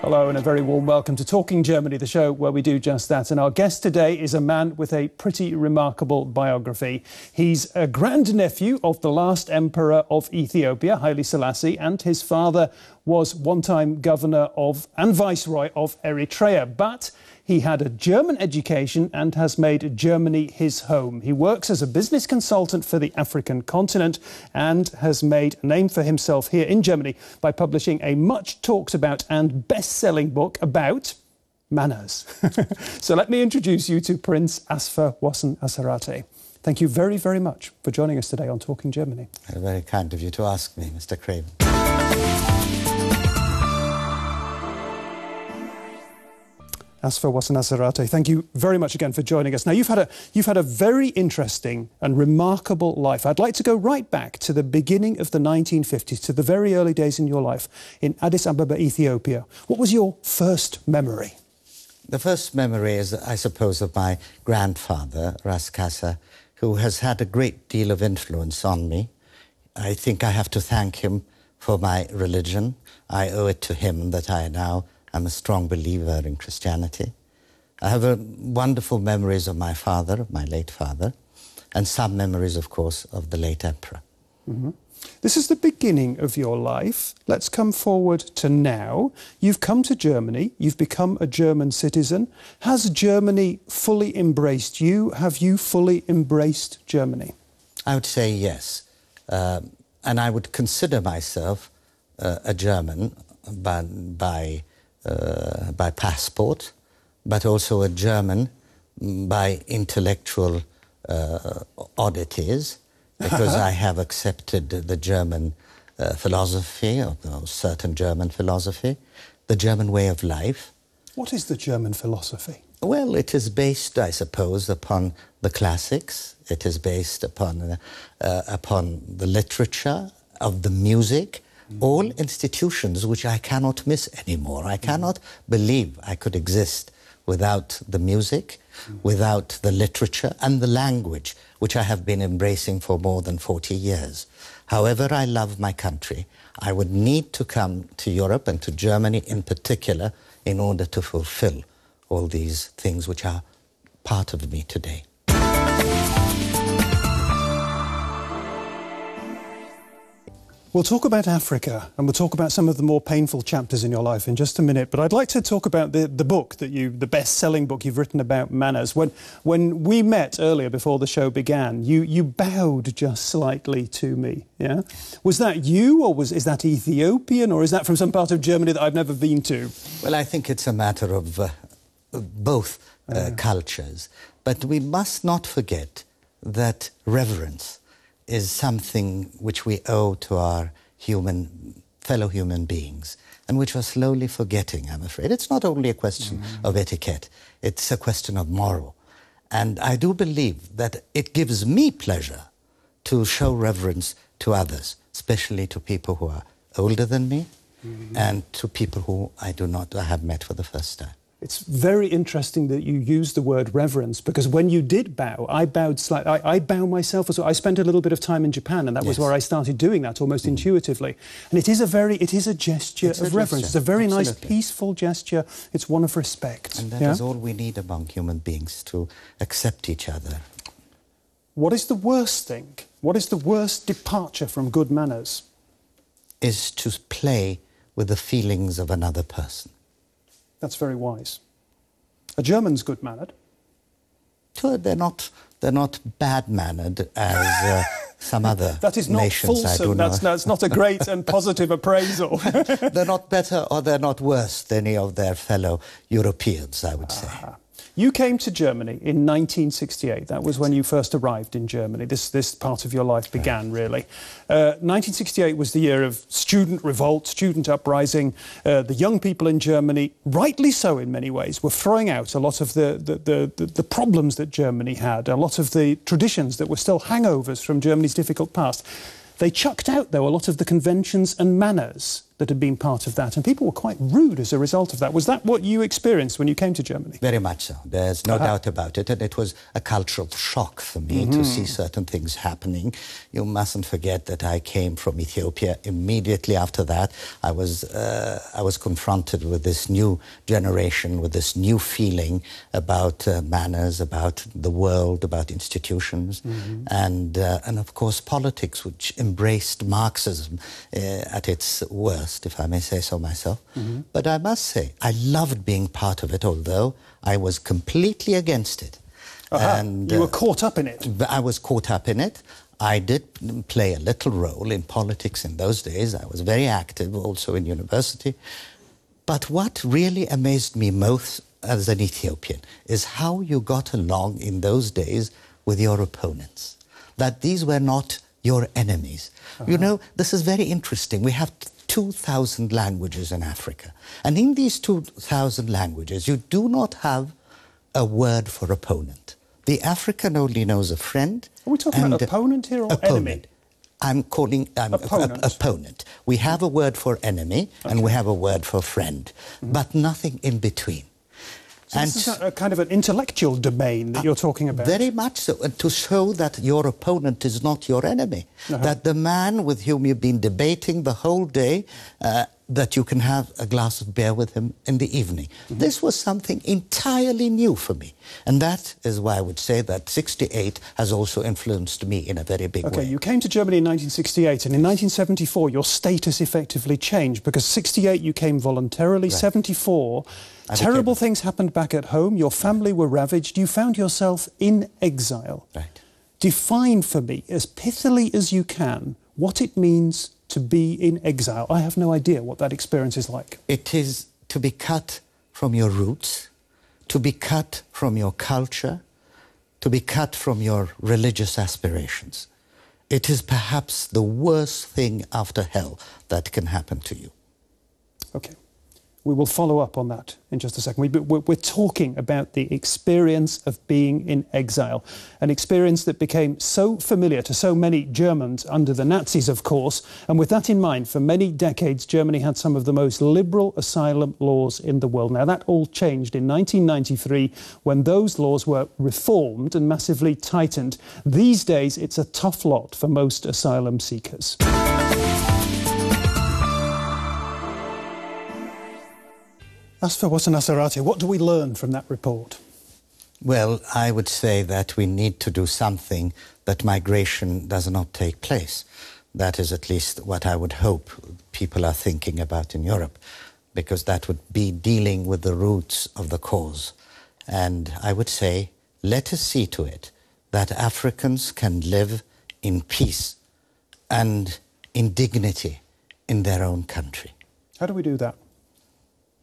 Hello and a very warm welcome to Talking Germany, the show where we do just that. And our guest today is a man with a pretty remarkable biography. He's a grandnephew of the last emperor of Ethiopia, Haile Selassie, and his father was one-time governor of and viceroy of Eritrea. But he had a German education and has made Germany his home. He works as a business consultant for the African continent and has made a name for himself here in Germany by publishing a much talked about and best-selling book about manners. So let me introduce you to Prince Asfa-Wossen Asserate. Thank you very, very much for joining us today on Talking Germany. Very kind of you to ask me, Mr. Craven. Asfa-Wossen Asserate, thank you very much again for joining us. Now, you've had a very interesting and remarkable life. I'd like to go right back to the beginning of the 1950s, to the very early days in your life in Addis Ababa, Ethiopia. What was your first memory? The first memory is, I suppose, of my grandfather, Ras Kassa, who has had a great deal of influence on me. I think I have to thank him for my religion. I owe it to him that I'm a strong believer in Christianity. I have wonderful memories of my father, my late father, and some memories, of course, of the late emperor. Mm-hmm. This is the beginning of your life. Let's come forward to now. You've come to Germany. You've become a German citizen. Has Germany fully embraced you? Have you fully embraced Germany? I would say yes. And I would consider myself a German by passport, but also a German by intellectual oddities, because I have accepted the German philosophy, or certain German philosophy, the German way of life. What is the German philosophy? Well, it is based, I suppose, upon the classics. It is based upon the literature, of the music, all institutions which I cannot miss anymore. I cannot believe I could exist without the music, without the literature and the language, which I have been embracing for more than 40 years. However I love my country, I would need to come to Europe and to Germany in particular in order to fulfill all these things which are part of me today. We'll talk about Africa and we'll talk about some of the more painful chapters in your life in just a minute. But I'd like to talk about the book the best-selling book you've written about manners. When we met earlier before the show began, you bowed just slightly to me. Yeah, was that you, or is that Ethiopian, or is that from some part of Germany that I've never been to? Well, I think it's a matter of both cultures. But we must not forget that reverence is something which we owe to our fellow human beings, and which we're slowly forgetting, I'm afraid. It's not only a question of etiquette, it's a question of moral. And I do believe that it gives me pleasure to show reverence to others, especially to people who are older than me, and to people who I have met for the first time. It's very interesting that you use the word reverence, because when you did bow, I bowed slightly. I bow myself as well. I spent a little bit of time in Japan, and that was where I started doing that almost intuitively. And it is a gesture of reverence. It's a very nice, peaceful gesture. It's one of respect. And that is all we need among human beings, to accept each other. What is the worst thing? What is the worst departure from good manners? Is to play with the feelings of another person. That's very wise. A German's good-mannered. Sure, they're not bad-mannered as some other that is not nations. Fulsome. That's not a great and positive appraisal. They're not better or they're not worse than any of their fellow Europeans, I would say. You came to Germany in 1968. That was when you first arrived in Germany. This part of your life began, really. 1968 was the year of student revolt, student uprising. The young people in Germany, rightly so in many ways, were throwing out a lot of the problems that Germany had, a lot of the traditions that were still hangovers from Germany's difficult past. They chucked out, though, a lot of the conventions and manners that had been part of that, and people were quite rude as a result of that. Was that what you experienced when you came to Germany? Very much so. There's no doubt about it, and it was a cultural shock for me to see certain things happening. You mustn't forget that I came from Ethiopia. Immediately after that, I was confronted with this new generation, with this new feeling about manners, about the world, about institutions, and of course politics, which embraced Marxism at its worst, if I may say so myself. But I must say, I loved being part of it, although I was completely against it. And you were caught up in it. I was caught up in it. I did play a little role in politics in those days. I was very active also in university. But what really amazed me most as an Ethiopian is how you got along in those days with your opponents. That these were not your enemies. You know, this is very interesting. We have 2,000 languages in Africa. And in these 2,000 languages, you do not have a word for opponent. The African only knows a friend. Are we talking about opponent here or enemy? I'm calling opponent. We have a word for enemy and we have a word for friend, but nothing in between. So this is a kind of an intellectual domain that you're talking about. Very much so, and to show that your opponent is not your enemy, that the man with whom you've been debating the whole day, that you can have a glass of beer with him in the evening. This was something entirely new for me, and that is why I would say that 68 has also influenced me in a very big way. Okay, you came to Germany in 1968, and in 1974 your status effectively changed, because 68 you came voluntarily, 74... terrible things happened back at home. Your family were ravaged. You found yourself in exile. Right. Define for me, as pithily as you can, what it means to be in exile. I have no idea what that experience is like. It is to be cut from your roots, to be cut from your culture, to be cut from your religious aspirations. It is perhaps the worst thing after hell that can happen to you. Okay. We will follow up on that in just a second. We're talking about the experience of being in exile, an experience that became so familiar to so many Germans under the Nazis, of course. And with that in mind, for many decades, Germany had some of the most liberal asylum laws in the world. Now, that all changed in 1993 when those laws were reformed and massively tightened. These days, it's a tough lot for most asylum seekers. Asfa-Wossen Asserate, what do we learn from that report? Well, I would say that we need to do something that migration does not take place. That is at least what I would hope people are thinking about in Europe, because that would be dealing with the roots of the cause. And I would say, let us see to it that Africans can live in peace and in dignity in their own country. How do we do that?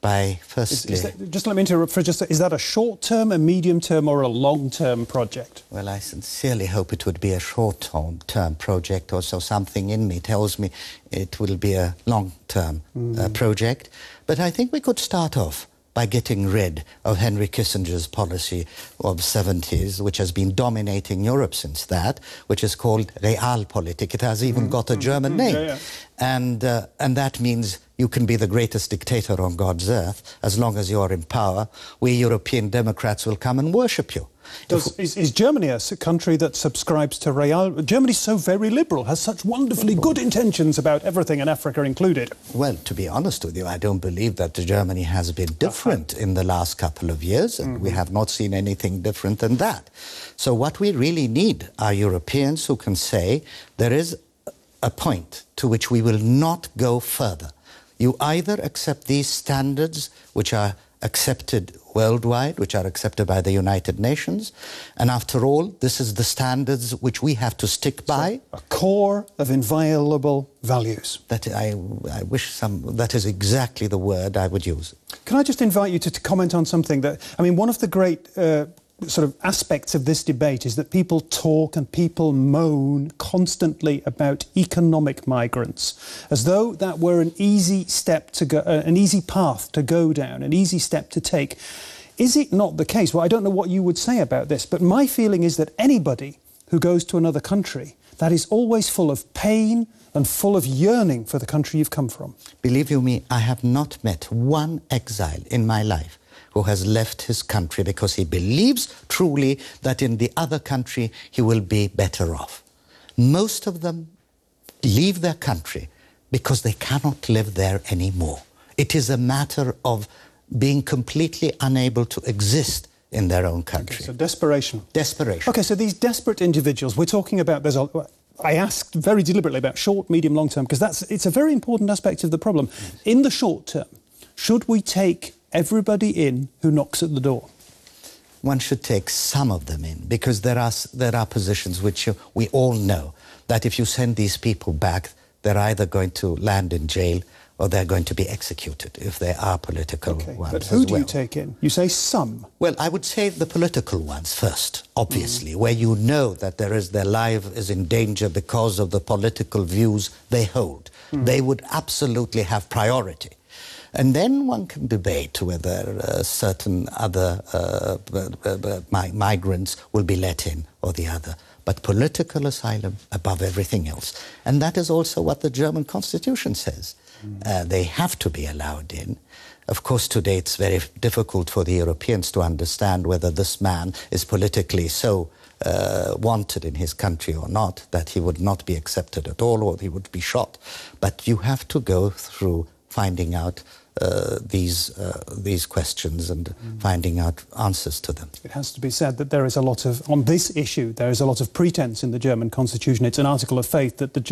By firstly... just let me interrupt for just a... Is that a short-term, a medium-term or a long-term project? Well, I sincerely hope it would be a short-term project. Also, something in me tells me it will be a long-term project. But I think we could start off by getting rid of Henry Kissinger's policy of the 70s, which has been dominating Europe since that, which is called Realpolitik. It has even got a German name. And that means you can be the greatest dictator on God's earth. As long as you're in power, we European Democrats will come and worship you. Is Germany a country that subscribes to Real? Germany's so very liberal, has such wonderfully good intentions about everything, and Africa included. Well, to be honest with you, I don't believe that Germany has been different in the last couple of years, and we have not seen anything different than that. So what we really need are Europeans who can say there is a point to which we will not go further. You either accept these standards, which are accepted worldwide, which are accepted by the United Nations, and after all, this is the standards which we have to stick by. So, a core of inviolable values. That I wish that is exactly the word I would use. Can I just invite you to comment on something that, I mean, one of the great sort of aspects of this debate is that people talk and people moan constantly about economic migrants, as though that were an easy step to go, an easy path to go down, an easy step to take. Is it not the case? Well, I don't know what you would say about this, but my feeling is that anybody who goes to another country that is always full of pain and full of yearning for the country you've come from. Believe you me, I have not met one exile in my life who has left his country because he believes truly that in the other country he will be better off. Most of them leave their country because they cannot live there anymore. It is a matter of being completely unable to exist in their own country. Okay, so desperation. Desperation. Okay, so these desperate individuals, we're talking about, I asked very deliberately about short, medium, long term, because it's a very important aspect of the problem. In the short term, should we take everybody in who knocks at the door? One should take some of them in, because there are positions which we all know that if you send these people back, they're either going to land in jail or they're going to be executed if they are political ones. But who do you take in? You say some. Well, I would say the political ones first, obviously, where you know that their life is in danger because of the political views they hold. They would absolutely have priority. And then one can debate whether certain other migrants will be let in or the other. But political asylum above everything else. And that is also what the German constitution says. They have to be allowed in. Of course, today it's very difficult for the Europeans to understand whether this man is politically so wanted in his country or not, that he would not be accepted at all or he would be shot. But you have to go through finding out these questions and finding out answers to them. It has to be said that there is a lot of, on this issue, there is a lot of pretense in the German constitution. It's an article of faith that the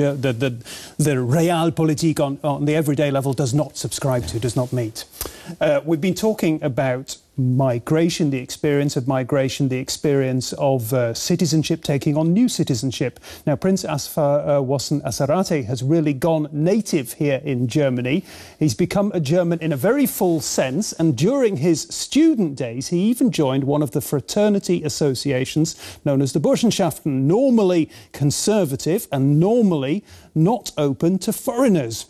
Realpolitik on the everyday level does not subscribe to, does not meet. We've been talking about migration, the experience of migration, the experience of citizenship taking on new citizenship. Now, Prince Asfa-Wossen Asserate has really gone native here in Germany. He's become a German in a very full sense, and during his student days, he even joined one of the fraternity associations known as the Burschenschaften, normally conservative and normally not open to foreigners.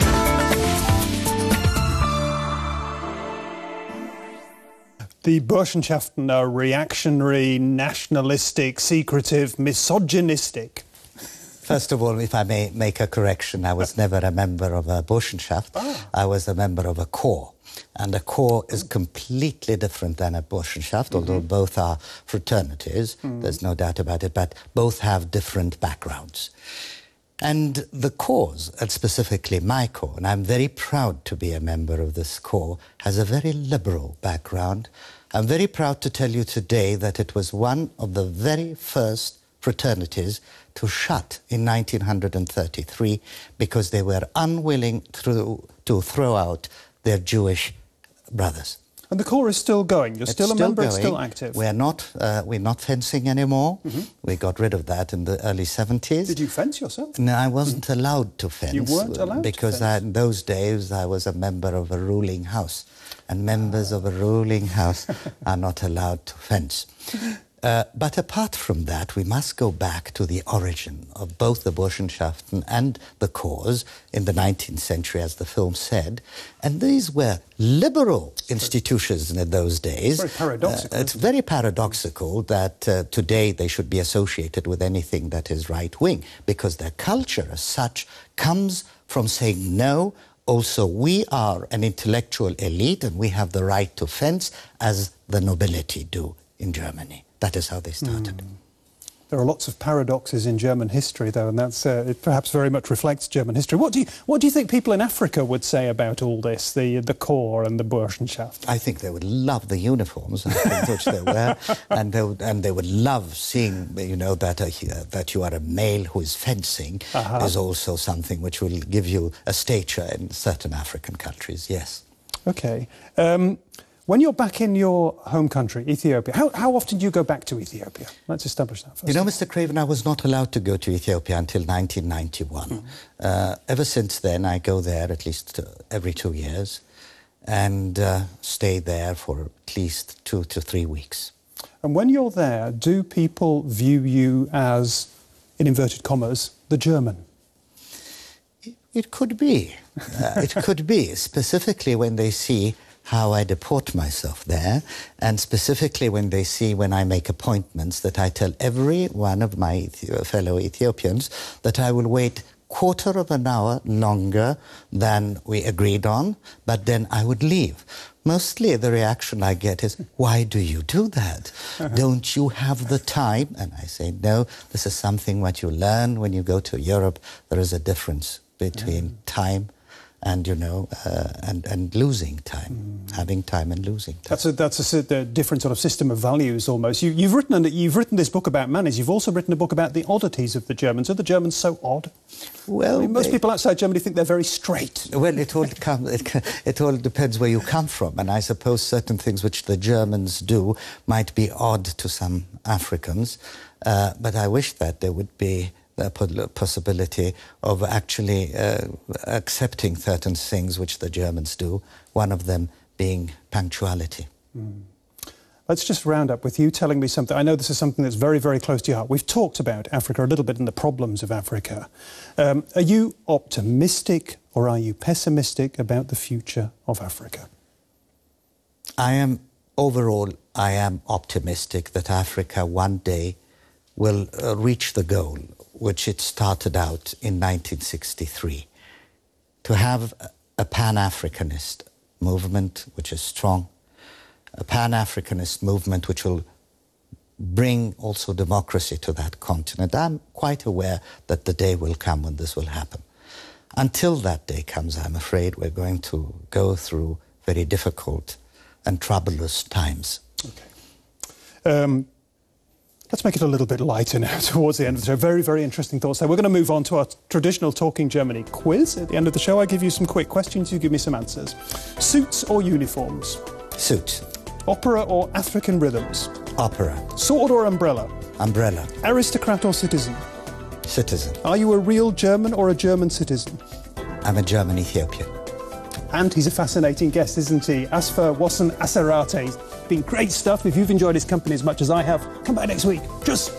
The Burschenschaften are reactionary, nationalistic, secretive, misogynistic. First of all, if I may make a correction, I was never a member of a Burschenschaft. I was a member of a corps. And a corps is completely different than a Burschenschaft, although both are fraternities, there's no doubt about it, but both have different backgrounds. And the corps, and specifically my corps, and I'm very proud to be a member of this corps, has a very liberal background. I'm very proud to tell you today that it was one of the very first fraternities to shut in 1933 because they were unwilling to throw out their Jewish brothers. And the corps is still going? You're still a member, it's still active? We're not fencing anymore. We got rid of that in the early 70s. Did you fence yourself? No, I wasn't allowed to fence. You weren't allowed because to fence? in those days I was a member of a ruling house. And members of a ruling house are not allowed to fence. But apart from that, we must go back to the origin of both the Burschenschaften and the corps in the 19th century, as the film said. And these were liberal institutions in those days. Very paradoxical. It's very paradoxical that today they should be associated with anything that is right-wing, because their culture as such comes from saying no. Also, we are an intellectual elite and we have the right to fence as the nobility do in Germany. That is how they started. There are lots of paradoxes in German history, though, and that's it perhaps very much reflects German history. What do you think people in Africa would say about all this, the corps and the Burschenschaft? I think they would love the uniforms which they wear, and they would love seeing, that you are a male who is fencing is also something which will give you a stature in certain African countries. Yes. Okay. When you're back in your home country, Ethiopia, how often do you go back to Ethiopia? Let's establish that first. You know, Mr. Craven, I was not allowed to go to Ethiopia until 1991. Ever since then, I go there at least every 2 years and stay there for at least 2 to 3 weeks. And when you're there, do people view you as, in inverted commas, the German? It could be. It could be, specifically when they see how I deport myself there, and specifically when they see when I make appointments that I tell every one of my fellow Ethiopians that I will wait quarter of an hour longer than we agreed on, but then I would leave. Mostly the reaction I get is, why do you do that? Don't you have the time? And I say, no, this is something what you learn when you go to Europe. There is a difference between time and, and losing time, having time and losing time. That's a different sort of system of values almost. You've written this book about manners. You've also written a book about the oddities of the Germans. Are the Germans so odd? Well, I mean, most people outside Germany think they're very straight. Well, it all depends where you come from, and I suppose certain things which the Germans do might be odd to some Africans, but I wish that there would be the possibility of actually accepting certain things which the Germans do, one of them being punctuality. Let's just round up with you telling me something. I know this is something that's very, very close to your heart. We've talked about Africa a little bit and the problems of Africa. Are you optimistic or are you pessimistic about the future of Africa? Overall, I am optimistic that Africa one day will reach the goal which it started out in 1963, to have a Pan-Africanist movement which is strong, a Pan-Africanist movement which will bring also democracy to that continent. I'm quite aware that the day will come when this will happen. Until that day comes, I'm afraid we're going to go through very difficult and troublous times. Okay. Let's make it a little bit lighter now towards the end of the show. Very, very interesting thoughts there. We're going to move on to our traditional Talking Germany quiz. At the end of the show, I give you some quick questions. You give me some answers. Suits or uniforms? Suit. Opera or African rhythms? Opera. Sword or umbrella? Umbrella. Aristocrat or citizen? Citizen. Are you a real German or a German citizen? I'm a German Ethiopian. And he's a fascinating guest, isn't he? Asfa-Wossen Asserate. Been great stuff. If you've enjoyed his company as much as I have, come back next week. Tschüss.